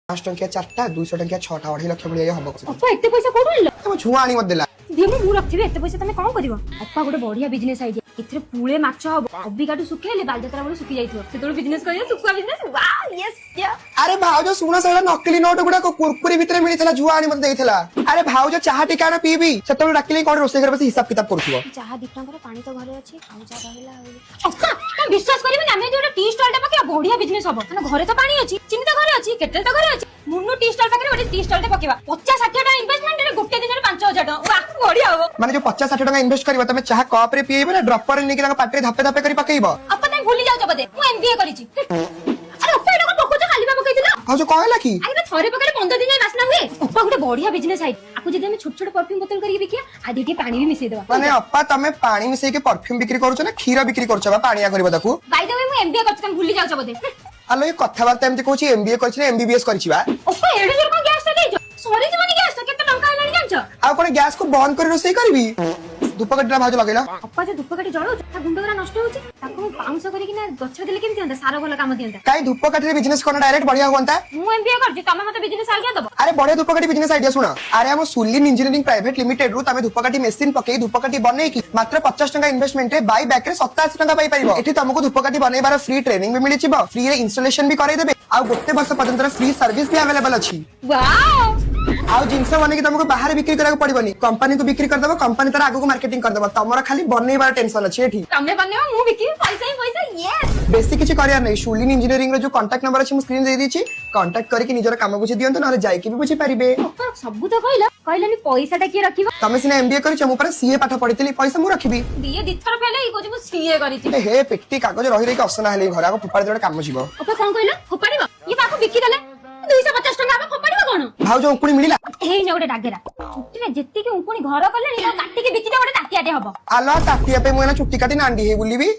5 टंकिया 4टा 200 टंकिया 6टा 2.5 लाख भलिया हम अपा एते पैसा कोड आइलो हम छुआ आनी मत देला दियो मु रखथिबे एते पैसा तमे कोन करबो अपा गोटे बढ़िया बिजनेस आइडिया इथरे पुळे माछ हबो अबिकाटू सुखेले बालजात्रा बळे सुखी जाइथो सेतोळ बिजनेस करियो सुखा बिजनेस वाह यस या अरे भाउजो सुना सला नकली नोट गुडा को कुरकुरी भितरे मिलिथला जुआ आनी मत देइथला अरे भाउजो चाहा टिकाना पीबी सेतोळ डाकिले कोन रोसे घर बस हिसाब किताब करथुबो चाहा दीपंकर पानी तो घरे अछि आउ जा रहला अपा तुम विश्वास करबे ना मैं जोटा टी स्टॉल टा पके बढ़िया बिजनेस हबो माने घरे तो पानी अछि चिनी तो घरे अछि केटल तो घरे अछि मुन्नु टी स्टॉल पके ओटे टी स्टॉल टा पकेबा 50 60 टका इन्वेस्टमेंट रे गोटे दिन रे 5000 टका वाह बढ़िया हबो माने जो 50 60 टका इन्वेस्ट करबा तमे चाहा कप रे पीएबे ना ड्रॉपर नेकी ताका पाटे धपे धपे करी पकेइबो अपा तमे भूली जाउ जबदे मु एमबीए करिछि अरे अपा एटा को पकोच खाली बा पकेइदिला भाउजो कहला की अरे थरे पकरे 15 दिन जाय बासना हुए अपा गुटे बढ़िया बिजनेस आइ आकु जदि हम छोट छोट परफ्यूम बोतल करी बिकिया आ देके पानी भी मिसै देबा माने अप्पा तमे पानी मिसै के परफ्यूम बिक्री करूछ ना खीरा बिक्री करूछ बा पानिया करबो ताकू बाय द वे मु एमबीए करछि तमे भूली जाउ जबदे आलो ये कथावार्ता एमती कहूची एमबीए करछि ना एमबीबीएस करछि बा अपा एडे जोर को गैस टा देजो सॉरी जमानी गैस टा केते टंका आलानी जानछ आ कोन गैस को बंद कर रोसई करबी धूपकटरा भाउजो लगैला अपा जे धूपकाठी जळो ता गुंडगरा नष्ट होछि ताको पाउंस करी कि ना गछ देले केमति हंदा सारा भला काम दियंता काई धूपकटी रे बिजनेस करना डायरेक्ट बढ़िया होंता मु एमबीए करछि तमे मते बिजनेस आइडिया दबो अरे बढ़िया धूपकटी बिजनेस आइडिया सुना अरे हम सुलिन इंजीनियरिंग प्राइवेट लिमिटेड रु तमे धूपकटी मशीन पके धूपकटी बनै की मात्र 50 टका इन्वेस्टमेंट रे बाय बैक रे 87 टका पाई परिबो एठी तुमको धूपकटी बनैबार फ्री ट्रेनिंग भी मिलि छिबो फ्री रे इंस्टॉलेशन भी कराई देबे आ गोटे वर्ष पर्यंत फ्री सर्विस भी अवेलेबल अछि वाओ आउ जिंस बने की तुमको बाहर बिक्री करा पड़बनी कंपनी को बिक्री कर देबो कंपनी तार आगु को मार्केटिंग कर देबो तमरा खाली बनैबार टेंशन अछि एठी तमे बनेबा मु बिकी पैसा ही पैसा यस बेसी किछि करिया नै सुलिन इंजीनियरिंग रे जो कांटेक्ट नंबर अछि मु स्क्रीन दे दिछि कांटेक्ट करके निजर काम बुझी दियंत न जाय के भी बुझी परिबे अपा सब तो कहलानी पैसा टा की रखिबा तमे सिना एमबीए करिछ मु पर सीए पाठ पढितली पैसा मु रखिबी दिए दिथर फेले ई कोछि मु सीए करिछि हे पेटी कागज रही रही असना हेले घर आको फुपाड़ देबे काम जीवो अपा कोन कहला फोपाड़िबा ई ताको बिकी देले 250 टका हम फोपाड़िबा कोन भाउ जो उकुणी मिलिला हेई न गोटे डागेरा छुट्टी रे जेत्ती के उकुणी घर कले नी काटी के बिकी दे गोटे ताकियाटे हबो आलो तातिया पे मु एना छुट्टी काटी नांडी हे बुलिबी